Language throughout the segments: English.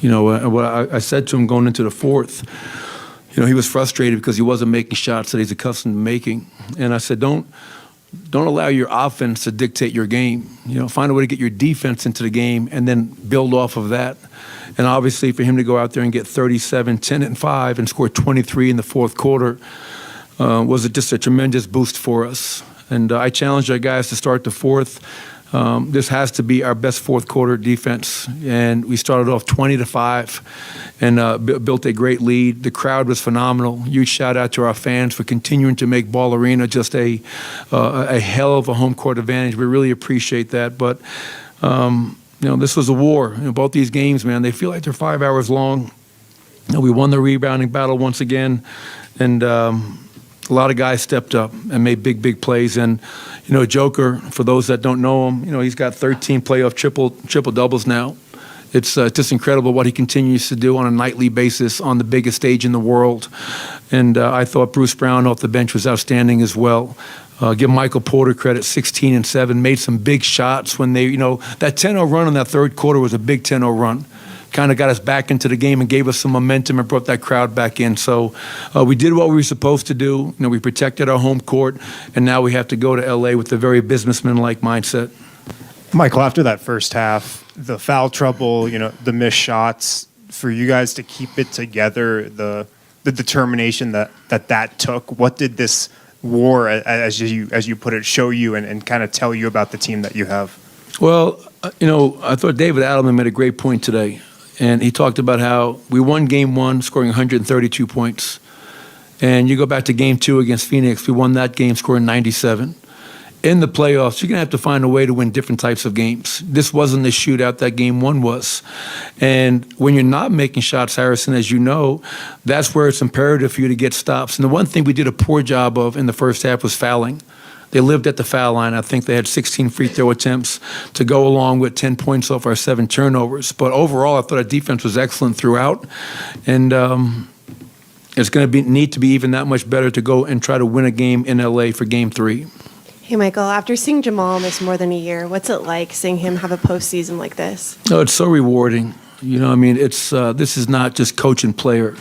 You know, what I said to him going into the fourth, you know, he was frustrated because he wasn't making shots that he's accustomed to making. And I said, don't allow your offense to dictate your game. You know, find a way to get your defense into the game and then build off of that. And obviously for him to go out there and get 37, 10, and 5 and score 23 in the fourth quarter was just a tremendous boost for us. And I challenged our guys to start the fourth. This has to be our best fourth quarter defense. And we started off 20-5 and built a great lead. The crowd was phenomenal. Huge shout out to our fans for continuing to make Ball Arena just a hell of a home court advantage. We really appreciate that. But, you know, this was a war. You know, both these games, man, they feel like they're 5 hours long. You know, we won the rebounding battle once again. And a lot of guys stepped up and made big plays. And, you know, Joker, for those that don't know him, you know, he's got 13 playoff triple doubles now. It's just incredible what he continues to do on a nightly basis on the biggest stage in the world. And I thought Bruce Brown off the bench was outstanding as well. Give Michael Porter credit, 16 and 7, made some big shots when they, you know, that 10-0 run in that third quarter was a big 10-0 run. Kind of got us back into the game and gave us some momentum and brought that crowd back in. So we did what we were supposed to do. You know, we protected our home court, and now we have to go to L.A. with a very businessman-like mindset. Michael, after that first half, the foul trouble, you know, the missed shots, for you guys to keep it together, the determination that took, what did this war, as you put it, show you and kind of tell you about the team that you have? Well, you know, I thought David Adelman made a great point today. And he talked about how we won game one, scoring 132 points. And you go back to game two against Phoenix, we won that game scoring 97. In the playoffs, you're going to have to find a way to win different types of games. This wasn't the shootout that game one was. And when you're not making shots, Harrison, as you know, that's where it's imperative for you to get stops. And the one thing we did a poor job of in the first half was fouling. They lived at the foul line. I think they had 16 free throw attempts to go along with 10 points off our 7 turnovers. But overall, I thought our defense was excellent throughout. And it's going to need to be even that much better to go and try to win a game in L.A. for game 3. Hey, Michael, after seeing Jamal miss more than a year, what's it like seeing him have a postseason like this? No, it's so rewarding. You know, I mean, it's this is not just coach and player.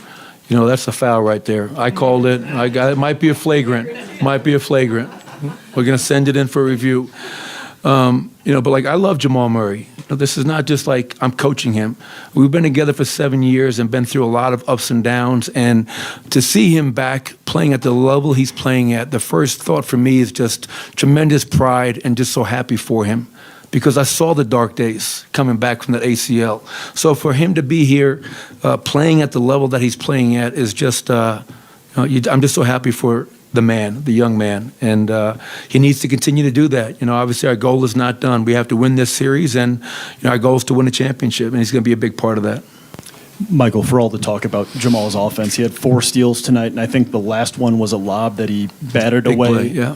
You know, that's a foul right there. I called it. I got it. Might be a flagrant. Might be a flagrant. We're going to send it in for review. You know, but like I love Jamal Murray. You know, this is not just like I'm coaching him. We've been together for 7 years and been through a lot of ups and downs. And to see him back playing at the level he's playing at, the first thought for me is just tremendous pride and just so happy for him. Because I saw the dark days coming back from the ACL. So for him to be here playing at the level that he's playing at is just, you know, I'm just so happy for the man, the young man, and he needs to continue to do that. You know, obviously our goal is not done. We have to win this series, and you know, our goal is to win a championship, and he's going to be a big part of that. Michael, for all the talk about Jamal's offense, he had 4 steals tonight, and I think the last one was a lob that he batted Big away. Play, yeah.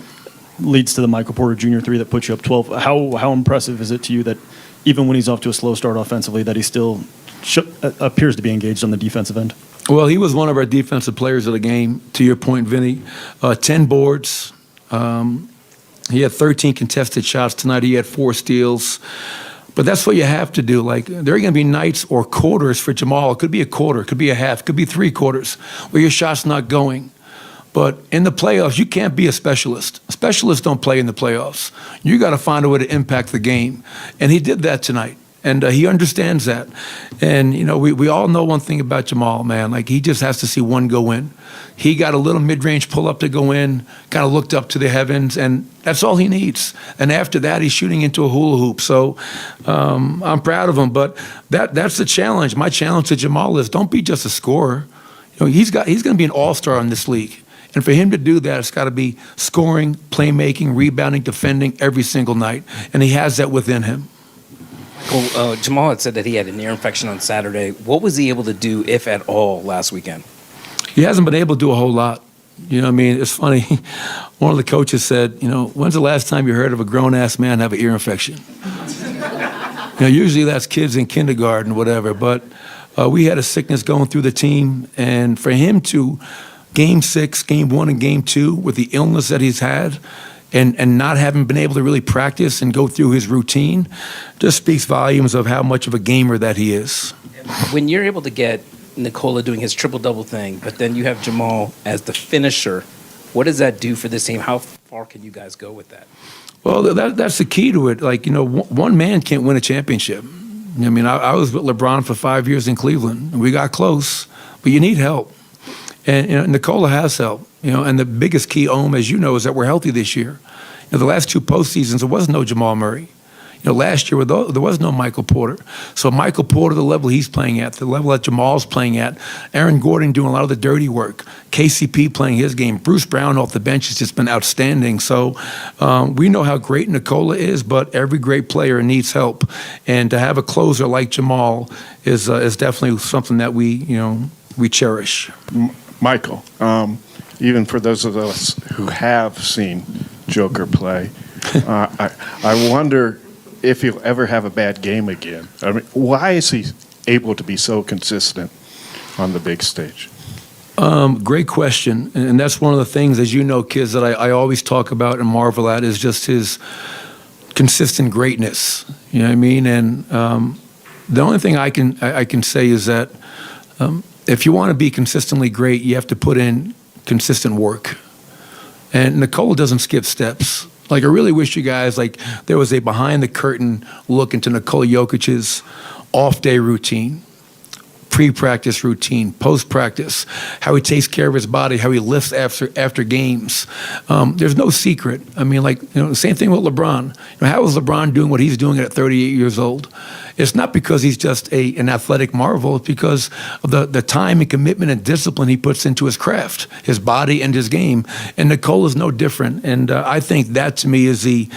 Leads to the Michael Porter Jr. 3 that puts you up 12. How impressive is it to you that even when he's off to a slow start offensively, that he still appears to be engaged on the defensive end? Well, he was one of our defensive players of the game, to your point, Vinny. 10 boards. He had 13 contested shots tonight. He had 4 steals. But that's what you have to do. Like, there are going to be nights or quarters for Jamal. It could be a quarter, it could be a half, it could be 3 quarters where your shot's not going. But in the playoffs, you can't be a specialist. Specialists don't play in the playoffs. You got to find a way to impact the game. And he did that tonight. And he understands that. And, you know, we all know one thing about Jamal, man. Like, he just has to see one go in. He got a little mid-range pull-up to go in, kind of looked up to the heavens, and that's all he needs. And after that, he's shooting into a hula hoop. So I'm proud of him. But that's the challenge. My challenge to Jamal is don't be just a scorer. You know, he's going to be an all-star in this league. And for him to do that, it's got to be scoring, playmaking, rebounding, defending every single night. And he has that within him. Well, Jamal had said that he had an ear infection on Saturday. What was he able to do, if at all, last weekend? He hasn't been able to do a whole lot. You know what I mean? It's funny. One of the coaches said, you know, when's the last time you heard of a grown-ass man have an ear infection? You know, usually that's kids in kindergarten or whatever. But we had a sickness going through the team. And for him to game 6, game 1, and game 2 with the illness that he's had, and not having been able to really practice and go through his routine just speaks volumes of how much of a gamer that he is. When you're able to get Nikola doing his triple-double thing, but then you have Jamal as the finisher, what does that do for this team? How far can you guys go with that? Well, that's the key to it. Like, one man can't win a championship. I mean, I was with LeBron for 5 years in Cleveland, and we got close, but you need help. And Nikola has help, and the biggest key, as you know, is that we're healthy this year. The last two postseasons, there was no Jamal Murray. Last year, there was no Michael Porter. So Michael Porter, the level he's playing at, the level that Jamal's playing at, Aaron Gordon doing a lot of the dirty work, KCP playing his game, Bruce Brown off the bench has just been outstanding. So we know how great Nikola is, but every great player needs help. And to have a closer like Jamal is definitely something that we cherish. Michael, even for those of us who have seen Joker play, I wonder if he'll ever have a bad game again. I mean, why is he able to be so consistent on the big stage? Great question. And that's one of the things, as you know, kids, that I always talk about and marvel at is just his consistent greatness. You know what I mean? And the only thing I can say is that if you want to be consistently great, you have to put in consistent work. And Nikola doesn't skip steps. Like, I really wish you guys, there was a behind-the-curtain look into Nikola Jokic's off-day routine, pre-practice routine, post-practice, how he takes care of his body, how he lifts after games. There's no secret. I mean, the same thing with LeBron. How is LeBron doing what he's doing at 38 years old? It's not because he's just an athletic marvel. It's because of the time and commitment and discipline he puts into his craft, his body and his game. And Nikola's no different. And I think that, to me, is the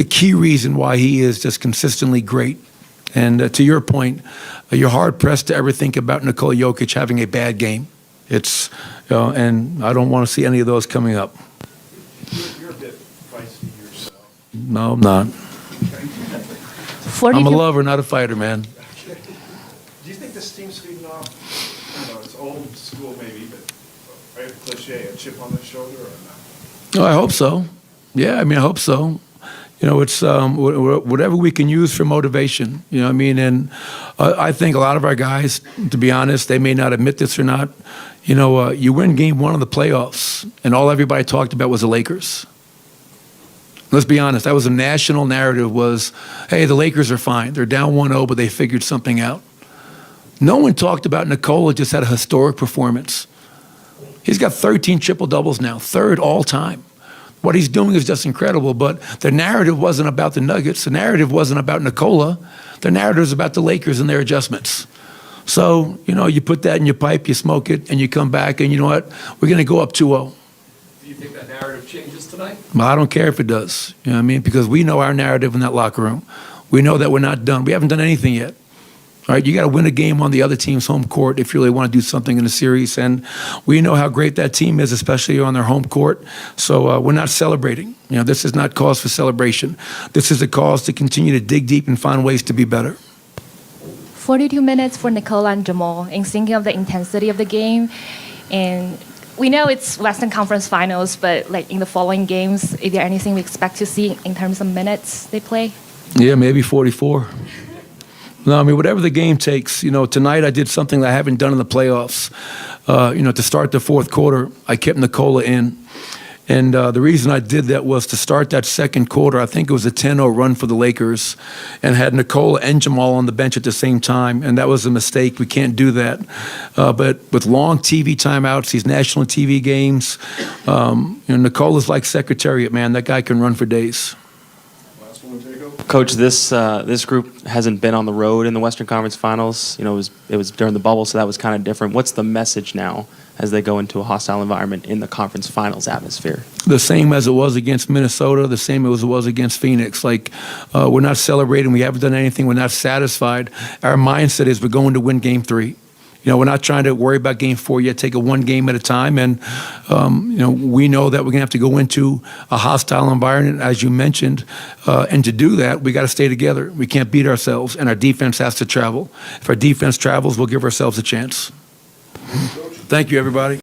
key reason why he is just consistently great. And to your point, you're hard-pressed to ever think about Nikola Jokic having a bad game. And I don't want to see any of those coming up. You're a bit feisty yourself. No, I'm not. I'm a lover, not a fighter, man. Do you think this team's feeding off, it's old school maybe, but a cliche, a chip on the shoulder or not? No, I hope so. Yeah, I hope so. It's whatever we can use for motivation. You know what I mean? And I think a lot of our guys, to be honest, they may not admit this or not. You win game one of the playoffs, and all everybody talked about was the Lakers. Let's be honest. That was a national narrative was, hey, the Lakers are fine. They're down 1-0, but they figured something out. No one talked about Nikola just had a historic performance. He's got 13 triple-doubles now, third all time. What he's doing is just incredible, but the narrative wasn't about the Nuggets. The narrative wasn't about Nikola. The narrative is about the Lakers and their adjustments. So, you put that in your pipe, you smoke it, and you come back, and you know what? We're going to go up 2-0. Do you think that narrative changes tonight? Well, I don't care if it does. You know what I mean? Because we know our narrative in that locker room. We know that we're not done. We haven't done anything yet. All right, you got to win a game on the other team's home court if you really want to do something in the series. And we know how great that team is, especially on their home court. So we're not celebrating. This is not cause for celebration. This is a cause to continue to dig deep and find ways to be better. 42 minutes for Nikola and Jamal, and thinking of the intensity of the game. And we know it's Western Conference Finals, but in the following games, is there anything we expect to see in terms of minutes they play? Yeah, maybe 44. No, whatever the game takes. Tonight I did something that I haven't done in the playoffs. To start the fourth quarter, I kept Nikola in. And the reason I did that was to start that second quarter, I think it was a 10-0 run for the Lakers, and had Nikola and Jamal on the bench at the same time, and that was a mistake. We can't do that. But with long TV timeouts, these national TV games, Nikola's like Secretariat, man. That guy can run for days. Coach, this group hasn't been on the road in the Western Conference Finals. It was during the bubble, so that was kind of different. What's the message now as they go into a hostile environment in the conference finals atmosphere? The same as it was against Minnesota, the same as it was against Phoenix. We're not celebrating. We haven't done anything. We're not satisfied. Our mindset is we're going to win game 3. We're not trying to worry about game 4 yet. Take it one game at a time. And, we know that we're going to have to go into a hostile environment, as you mentioned. And to do that, we got to stay together. We can't beat ourselves, and our defense has to travel. If our defense travels, we'll give ourselves a chance. Thank you, everybody.